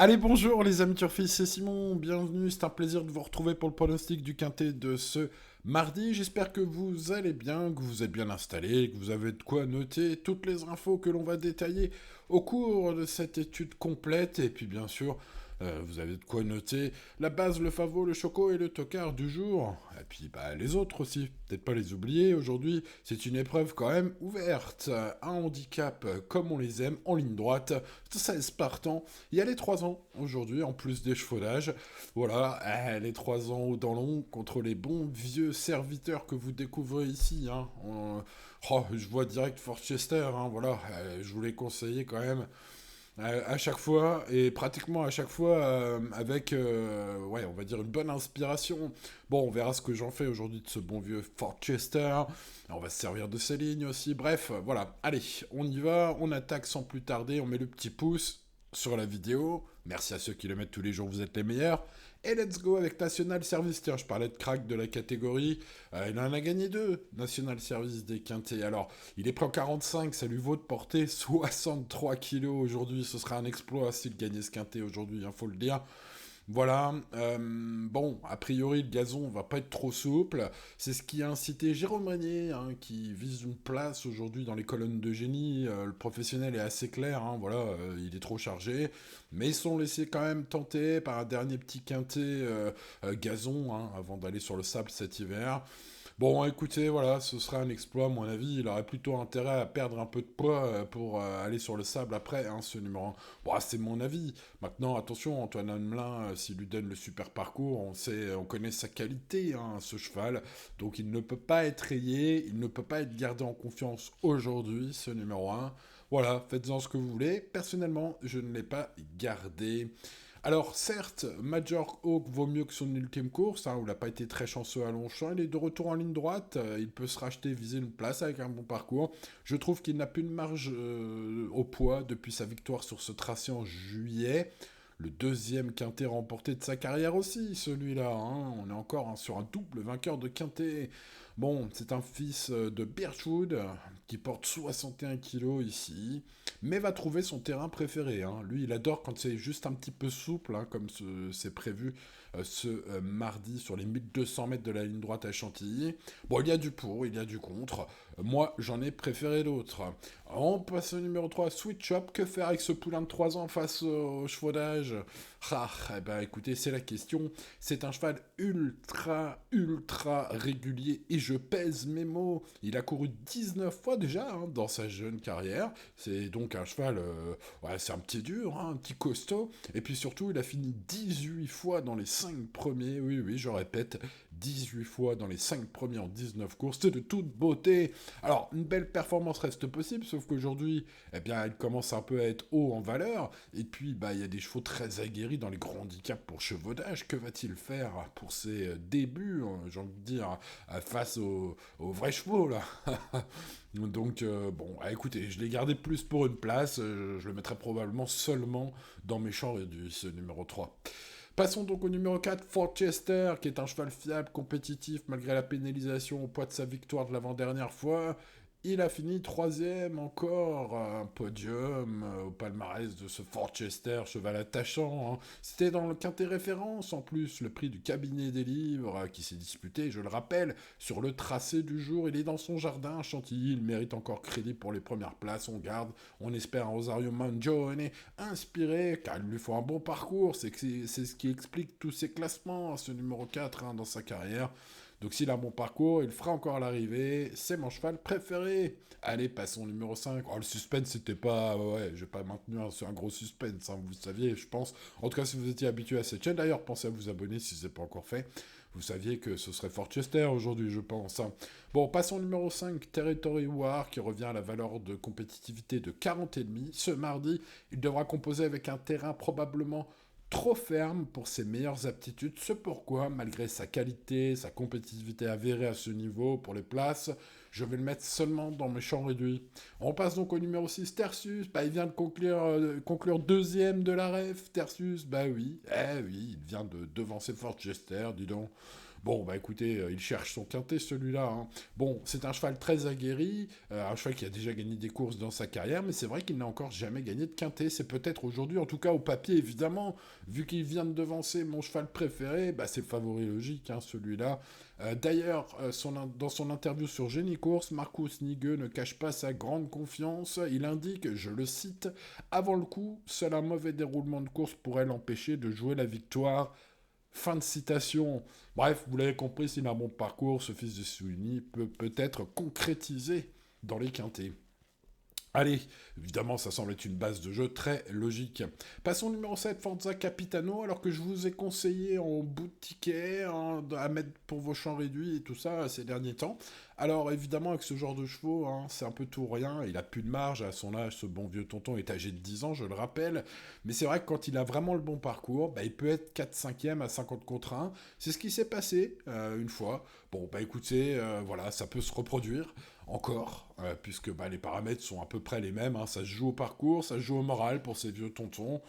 Allez, bonjour les amis turfistes, c'est Simon, bienvenue, c'est un plaisir de vous retrouver pour le pronostic du quintet de ce mardi. J'espère que vous allez bien, que vous êtes bien installés, que vous avez de quoi noter toutes les infos que l'on va détailler au cours de cette étude complète. Et puis bien sûr, vous avez de quoi noter la base, le favori, le choco et le tocard du jour. Et puis les autres aussi, peut-être pas les oublier. Aujourd'hui, c'est une épreuve quand même ouverte. Un handicap comme on les aime, en ligne droite, 16 partants. Il y a les 3 ans aujourd'hui, en plus des chevaudages. Voilà, les 3 ans au dents longues contre les bons vieux serviteurs que vous découvrez ici. Hein. Je vois direct Forchester, hein, voilà. Je vous l'ai conseillé quand même à chaque fois, et pratiquement à chaque fois avec, ouais, on va dire une bonne inspiration. Bon, on verra ce que j'en fais aujourd'hui de ce bon vieux Forchester. On va se servir de ses lignes aussi. Bref, voilà. Allez, on y va, on attaque sans plus tarder, on met le petit pouce sur la vidéo. Merci à ceux qui le mettent tous les jours, vous êtes les meilleurs. Et let's go avec National Service. Tiens, je parlais de crack de la catégorie. Il en a gagné 2, National Service des quintés. Alors, il est pris en 45, ça lui vaut de porter 63 kilos aujourd'hui. Ce sera un exploit s'il gagnait ce quintet aujourd'hui, il faut le dire. Voilà, bon, a priori, le gazon va pas être trop souple. C'est ce qui a incité Jérôme Régnier, hein, qui vise une place aujourd'hui dans les colonnes de génie. Le professionnel est assez clair, hein, voilà, il est trop chargé. Mais ils sont laissés quand même tenter par un dernier petit quintet gazon, hein, avant d'aller sur le sable cet hiver. Bon, écoutez, voilà, ce sera un exploit, à mon avis. Il aurait plutôt intérêt à perdre un peu de poids pour aller sur le sable après, hein, ce numéro 1. Bon, c'est mon avis. Maintenant, attention, Antoine Hamelin, s'il lui donne le super parcours, on sait, on connaît sa qualité, hein, ce cheval. Donc, il ne peut pas être rayé, il ne peut pas être gardé en confiance aujourd'hui, ce numéro 1. Voilà, faites-en ce que vous voulez. Personnellement, je ne l'ai pas gardé. Alors, certes, Major Hawk vaut mieux que son ultime course, hein, où il n'a pas été très chanceux à Longchamp. Il est de retour en ligne droite. Il peut se racheter, viser une place avec un bon parcours. Je trouve qu'il n'a plus de marge au poids depuis sa victoire sur ce tracé en juillet. Le deuxième quintet remporté de sa carrière aussi, celui-là. Hein. On est encore sur un double vainqueur de quintet. Bon, c'est un fils de Birchwood qui porte 61 kilos ici, mais va trouver son terrain préféré. Hein. Lui, il adore quand c'est juste un petit peu souple, hein, comme c'est prévu ce mardi sur les 1200 mètres de la ligne droite à Chantilly. Bon, il y a du pour, il y a du contre. Moi, j'en ai préféré d'autres. On passe au numéro 3, Sweet Shop. Que faire avec ce poulain de 3 ans face au chevaudage? Ah, eh ben écoutez, c'est la question. C'est un cheval ultra régulier, et je pèse mes mots. Il a couru 19 fois déjà, hein, dans sa jeune carrière. C'est donc un cheval, ouais, c'est un petit dur, hein, un petit costaud. Et puis surtout, il a fini 18 fois dans les 5 premiers. Oui, oui, je répète, 18 fois dans les 5 premiers en 19 courses. C'est de toute beauté. Alors, une belle performance reste possible, sauf qu'aujourd'hui, eh bien, elle commence un peu à être haut en valeur. Et puis, il y a des chevaux très aguerris dans les grands handicaps pour chevaudage. Que va-t-il faire pour ses débuts, j'ai envie de dire, face aux vrais chevaux, là? Donc, bon, écoutez, je l'ai gardé plus pour une place. Je le mettrai probablement seulement dans mes champs réduits, ce numéro 3. Passons donc au numéro 4, Forchester, qui est un cheval fiable, compétitif, malgré la pénalisation au poids de sa victoire de l'avant-dernière fois. Il a fini troisième encore, un podium au palmarès de ce Forchester, cheval attachant. Hein. C'était dans le quintet référence en plus, le prix du cabinet des livres qui s'est disputé, je le rappelle, sur le tracé du jour. Il est dans son jardin à Chantilly, il mérite encore crédit pour les premières places, on garde. On espère un Rosario Mangione inspiré, car il lui faut un bon parcours. C'est ce qui explique tous ses classements, ce numéro 4 hein, dans sa carrière. Donc s'il a un bon parcours, il fera encore l'arrivée. C'est mon cheval préféré. Allez, passons au numéro 5. Oh, le suspense, c'était pas... Ouais, j'ai pas maintenu un gros suspense, hein, vous saviez, je pense. En tout cas, si vous étiez habitué à cette chaîne, d'ailleurs, pensez à vous abonner si ce n'est pas encore fait. Vous saviez que ce serait Forchester aujourd'hui, je pense. Hein. Bon, passons au numéro 5, Territory War, qui revient à la valeur de compétitivité de 40,5. Ce mardi, il devra composer avec un terrain probablement trop ferme pour ses meilleures aptitudes. C'est pourquoi, malgré sa qualité, sa compétitivité avérée à ce niveau pour les places, je vais le mettre seulement dans mes champs réduits. On passe donc au numéro 6, Tertius. Il vient de conclure deuxième de la ref, Tertius. Oui, il vient de devancer Forchester, dis donc. Bon, bah écoutez, il cherche son quintet celui-là, hein. Bon, c'est un cheval très aguerri, un cheval qui a déjà gagné des courses dans sa carrière, mais c'est vrai qu'il n'a encore jamais gagné de quintet. C'est peut-être aujourd'hui, en tout cas au papier évidemment, vu qu'il vient de devancer mon cheval préféré, bah c'est favori logique, hein, celui-là. D'ailleurs, dans son interview sur Génie Course, Marcus Nigueux ne cache pas sa grande confiance. Il indique, je le cite, avant le coup, seul un mauvais déroulement de course pourrait l'empêcher de jouer la victoire. Fin de citation. Bref, vous l'avez compris, s'il a un bon parcours, ce fils de Souini peut peut-être concrétiser dans les quintés. Allez, évidemment, ça semble être une base de jeu très logique. Passons au numéro 7, Forza Capitano, alors que je vous ai conseillé en bout de ticket hein, à mettre pour vos champs réduits et tout ça ces derniers temps. Alors évidemment, avec ce genre de chevaux, hein, c'est un peu tout ou rien, il a plus de marge, à son âge, ce bon vieux tonton est âgé de 10 ans, je le rappelle, mais c'est vrai que quand il a vraiment le bon parcours, bah, il peut être 4-5e à 50 contre 1, c'est ce qui s'est passé une fois. Bon, bah écoutez, voilà, ça peut se reproduire encore, puisque bah, les paramètres sont à peu près les mêmes, hein. Ça se joue au parcours, ça se joue au moral pour ces vieux tontons.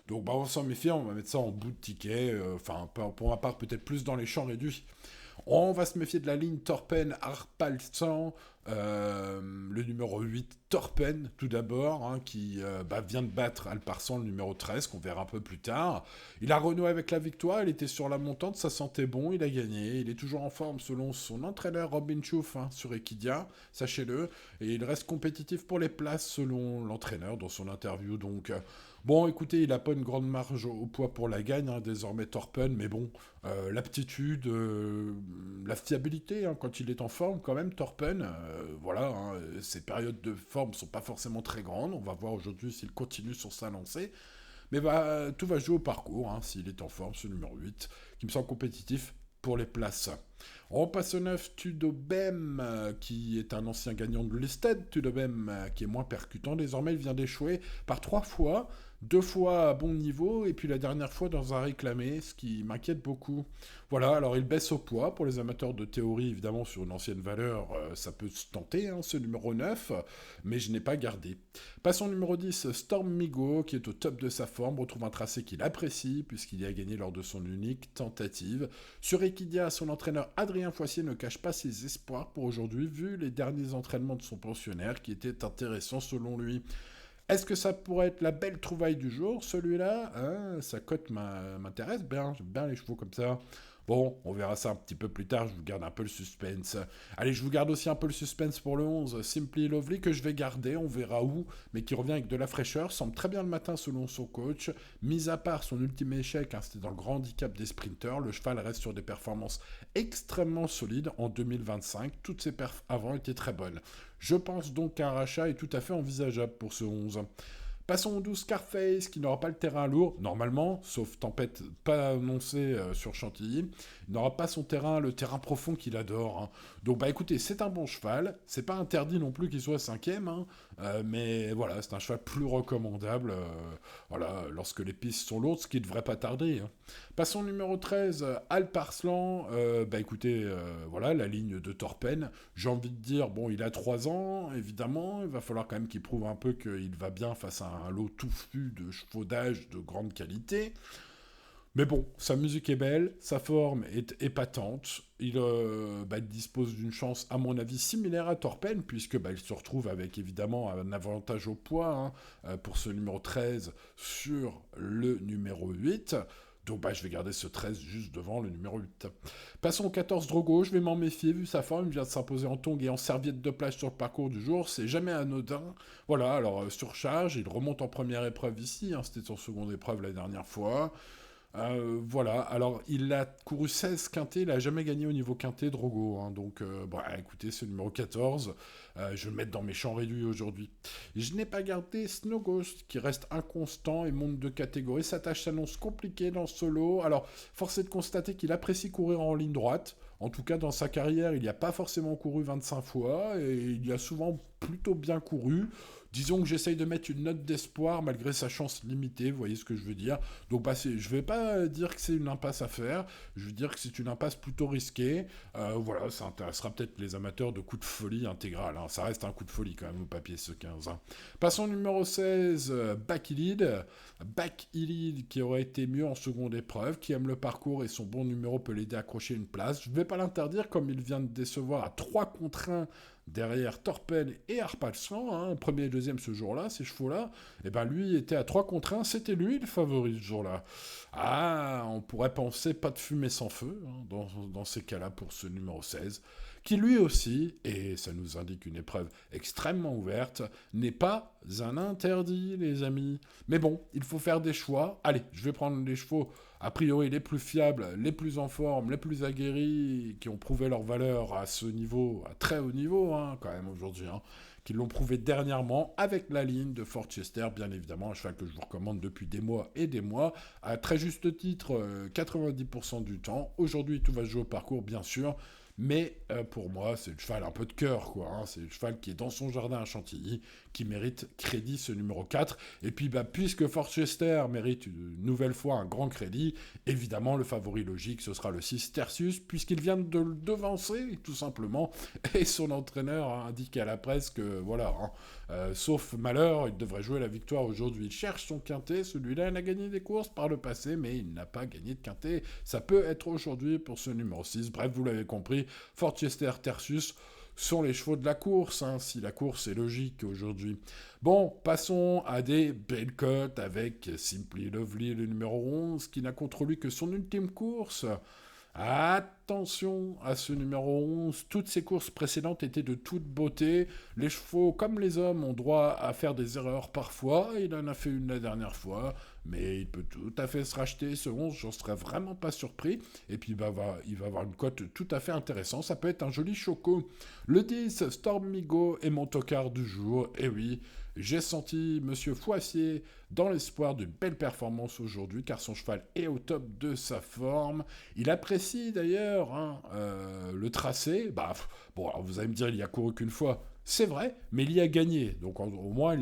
Donc bah, on va s'en méfier, on va mettre ça en bout de ticket, enfin pour ma part peut-être plus dans les champs réduits. On va se méfier de la ligne Torpen Arpalsan, le numéro 8 Torpen tout d'abord, hein, qui vient de battre Alparsan, le numéro 13, qu'on verra un peu plus tard. Il a renoué avec la victoire, il était sur la montante, ça sentait bon, il a gagné, il est toujours en forme selon son entraîneur Robin Chouf hein, sur Equidia, sachez-le, et il reste compétitif pour les places selon l'entraîneur dans son interview, donc... Bon, écoutez, il n'a pas une grande marge au poids pour la gagne, hein, désormais Torpen, mais bon, l'aptitude, la fiabilité, hein, quand il est en forme, quand même, Torpen, voilà, hein, ses périodes de forme sont pas forcément très grandes, on va voir aujourd'hui s'il continue sur sa lancée, mais bah, tout va jouer au parcours, hein, s'il est en forme, ce numéro 8, qui me semble compétitif pour les places. On passe au 9, Tudobem, qui est un ancien gagnant de l'Ested, Tudobem, qui est moins percutant. Désormais, il vient d'échouer par 3 fois, 2 fois à bon niveau, et puis la dernière fois dans un réclamé, ce qui m'inquiète beaucoup. Voilà, alors il baisse au poids. Pour les amateurs de théorie, évidemment, sur une ancienne valeur, ça peut se tenter, hein, ce numéro 9, mais je n'ai pas gardé. Passons au numéro 10, Storm Migo, qui est au top de sa forme, retrouve un tracé qu'il apprécie, puisqu'il y a gagné lors de son unique tentative. Sur Equidia, son entraîneur Adrien Foissier ne cache pas ses espoirs pour aujourd'hui, vu les derniers entraînements de son pensionnaire, qui étaient intéressants selon lui. Est-ce que ça pourrait être la belle trouvaille du jour, celui-là hein, sa cote m'intéresse bien, j'aime bien les chevaux comme ça. Bon, on verra ça un petit peu plus tard, je vous garde un peu le suspense. Allez, je vous garde aussi un peu le suspense pour le 11, Simply Lovely, que je vais garder, on verra où, mais qui revient avec de la fraîcheur, semble très bien le matin selon son coach. Mis à part son ultime échec, hein, c'était dans le grand handicap des sprinters, le cheval reste sur des performances extrêmement solides en 2025, toutes ses perfs avant étaient très bonnes. Je pense donc qu'un rachat est tout à fait envisageable pour ce 11. Passons au 12 Scarface, qui n'aura pas le terrain lourd, normalement, sauf tempête pas annoncée sur Chantilly. Il n'aura pas son terrain, le terrain profond qu'il adore. Hein. Donc bah écoutez, c'est un bon cheval, c'est pas interdit non plus qu'il soit 5e, hein, mais voilà, c'est un cheval plus recommandable, voilà, lorsque les pistes sont lourdes, ce qui ne devrait pas tarder. Hein. Passons au numéro 13, Alparslan, bah écoutez, voilà, la ligne de Torpen, j'ai envie de dire, bon, il a 3 ans, évidemment, il va falloir quand même qu'il prouve un peu qu'il va bien face à un lot touffu de chevaux d'âge de grande qualité. Mais bon, sa musique est belle, sa forme est épatante. Il dispose d'une chance, à mon avis, similaire à Torpen, puisque il se retrouve avec évidemment un avantage au poids hein, pour ce numéro 13 sur le numéro 8. Donc je vais garder ce 13 juste devant le numéro 8. Passons au 14 Drogo, je vais m'en méfier vu sa forme, il vient de s'imposer en tongue et en serviette de plage sur le parcours du jour, c'est jamais anodin. Voilà, alors surcharge, il remonte en première épreuve ici, hein, c'était son seconde épreuve la dernière fois. Voilà, alors il a couru 16 quintés, il a jamais gagné au niveau quinté Drogo, hein, donc écoutez, c'est le numéro 14, je vais le mettre dans mes champs réduits aujourd'hui. Je n'ai pas gardé Snow Ghost, qui reste inconstant et monte de catégorie, sa tâche s'annonce compliquée dans ce lot, alors force est de constater qu'il apprécie courir en ligne droite, en tout cas dans sa carrière il n'y a pas forcément couru 25 fois, et il y a souvent plutôt bien couru, Disons que j'essaye de mettre une note d'espoir malgré sa chance limitée, vous voyez ce que je veux dire. Donc je vais pas dire que c'est une impasse à faire, je veux dire que c'est une impasse plutôt risquée. Voilà, ça intéressera peut-être les amateurs de coups de folie intégral, hein. Ça reste un coup de folie quand même au papier ce 15. Hein. Passons au numéro 16, Bakilid. Bakilid qui aurait été mieux en seconde épreuve, qui aime le parcours et son bon numéro peut l'aider à accrocher une place. Je ne vais pas l'interdire comme il vient de décevoir à 3 contre 1 derrière Torpen et Arpalsan, hein, premier et deuxième ce jour-là, ces chevaux-là, et ben lui était à 3 contre 1, c'était lui le favori ce jour-là. Ah, on pourrait penser pas de fumée sans feu, hein, dans ces cas-là pour ce numéro 16, qui lui aussi, et ça nous indique une épreuve extrêmement ouverte, n'est pas un interdit, les amis. Mais bon, il faut faire des choix. Allez, je vais prendre les chevaux a priori les plus fiables, les plus en forme, les plus aguerris, qui ont prouvé leur valeur à ce niveau, à très haut niveau, hein, quand même aujourd'hui, hein, qui l'ont prouvé dernièrement avec la ligne de Forchester, bien évidemment, un cheval que je vous recommande depuis des mois et des mois, à très juste titre, 90% du temps. Aujourd'hui, tout va se jouer au parcours, bien sûr, mais pour moi, c'est le cheval un peu de cœur, quoi. Hein. C'est le cheval qui est dans son jardin à Chantilly, qui mérite crédit ce numéro 4. Et puis, puisque Forchester mérite une nouvelle fois un grand crédit, évidemment, le favori logique, ce sera le 6 Tertius, puisqu'il vient de le devancer, tout simplement. Et son entraîneur a indiqué à la presse que, voilà, hein, sauf malheur, il devrait jouer la victoire aujourd'hui. Il cherche son quintet, celui-là, il a gagné des courses par le passé, mais il n'a pas gagné de quintet. Ça peut être aujourd'hui pour ce numéro 6. Bref, vous l'avez compris, Forchester, Tertius sont les chevaux de la course, hein, si la course est logique aujourd'hui. Bon, passons à des belles cotes avec Simply Lovely, le numéro 11, qui n'a contre lui que son ultime course. Attention à ce numéro 11, toutes ses courses précédentes étaient de toute beauté. Les chevaux, comme les hommes, ont droit à faire des erreurs parfois. Il en a fait une la dernière fois, mais il peut tout à fait se racheter. Ce 11, j'en serais vraiment pas surpris. Et puis il va avoir une cote tout à fait intéressante. Ça peut être un joli choco. Le 10, Stormigo est mon tocard du jour. Et oui, j'ai senti Monsieur Foissier dans l'espoir d'une belle performance aujourd'hui, car son cheval est au top de sa forme. Il apprécie d'ailleurs hein, le tracé. Bon, alors vous allez me dire, il y a couru qu'une fois. C'est vrai, mais il y a gagné. Donc au moins,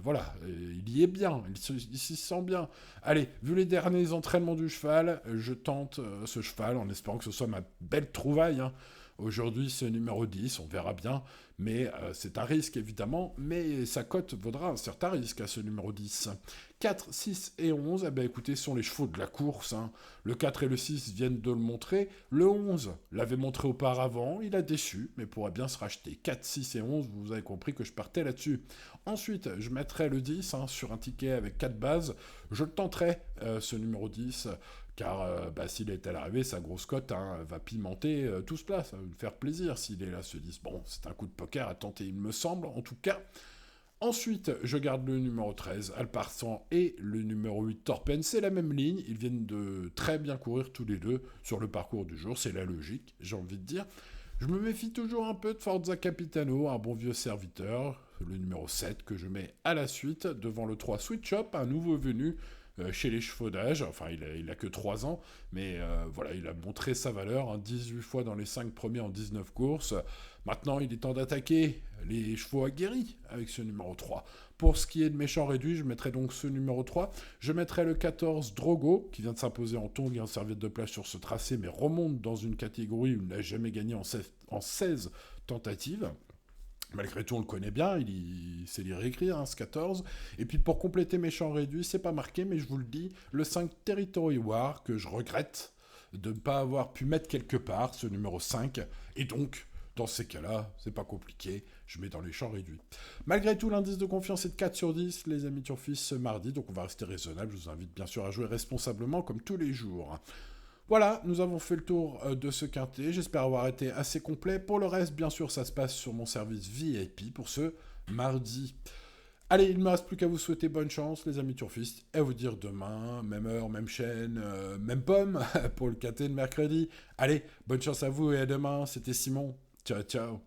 voilà, il y est bien, il s'y sent bien. Allez, vu les derniers entraînements du cheval, je tente ce cheval en espérant que ce soit ma belle trouvaille. Hein. Aujourd'hui, c'est numéro 10, on verra bien. Mais c'est un risque, évidemment. Mais sa cote vaudra un certain risque à ce numéro 10. 4, 6 et 11, eh ben, écoutez, sont les chevaux de la course. Hein. Le 4 et le 6 viennent de le montrer. Le 11 l'avait montré auparavant. Il a déçu, mais pourrait bien se racheter. 4, 6 et 11, vous avez compris que je partais là-dessus. Ensuite, je mettrai le 10 hein, sur un ticket avec 4 bases. Je le tenterai, ce numéro 10. Car s'il est à l'arrivée, sa grosse cote hein, va pimenter tout ce plat. Ça va me faire plaisir s'il est là, se disent. Bon, c'est un coup de poker à tenter, il me semble, en tout cas. Ensuite, je garde le numéro 13, Alparsan, et le numéro 8, Torpen. C'est la même ligne, ils viennent de très bien courir tous les deux sur le parcours du jour. C'est la logique, j'ai envie de dire. Je me méfie toujours un peu de Forza Capitano, un bon vieux serviteur, le numéro 7 que je mets à la suite, devant le 3 Switch Up, un nouveau venu chez les chevaux d'âge. Enfin, il a que 3 ans, mais voilà, il a montré sa valeur, hein, 18 fois dans les 5 premiers en 19 courses. Maintenant, il est temps d'attaquer les chevaux aguerris avec ce numéro 3. Pour ce qui est de méchants réduits, je mettrai donc ce numéro 3. Je mettrai le 14 Drogo, qui vient de s'imposer en tongs et en serviette de plage sur ce tracé, mais remonte dans une catégorie où il n'a jamais gagné en 16 tentatives. Malgré tout, on le connaît bien, il sait lire et écrire, hein, ce 14. Et puis pour compléter mes champs réduits, c'est pas marqué, mais je vous le dis, le 5 Territory War, que je regrette de ne pas avoir pu mettre quelque part, ce numéro 5. Et donc, dans ces cas-là, c'est pas compliqué, je mets dans les champs réduits. Malgré tout, l'indice de confiance est de 4 sur 10, les amis Turfis, ce mardi, donc on va rester raisonnable. Je vous invite bien sûr à jouer responsablement, comme tous les jours. Voilà, nous avons fait le tour de ce quintet. J'espère avoir été assez complet. Pour le reste, bien sûr, ça se passe sur mon service VIP pour ce mardi. Allez, il ne me reste plus qu'à vous souhaiter bonne chance, les amis turfistes, et à vous dire demain, même heure, même chaîne, même pomme, pour le quintet de mercredi. Allez, bonne chance à vous et à demain. C'était Simon. Ciao, ciao.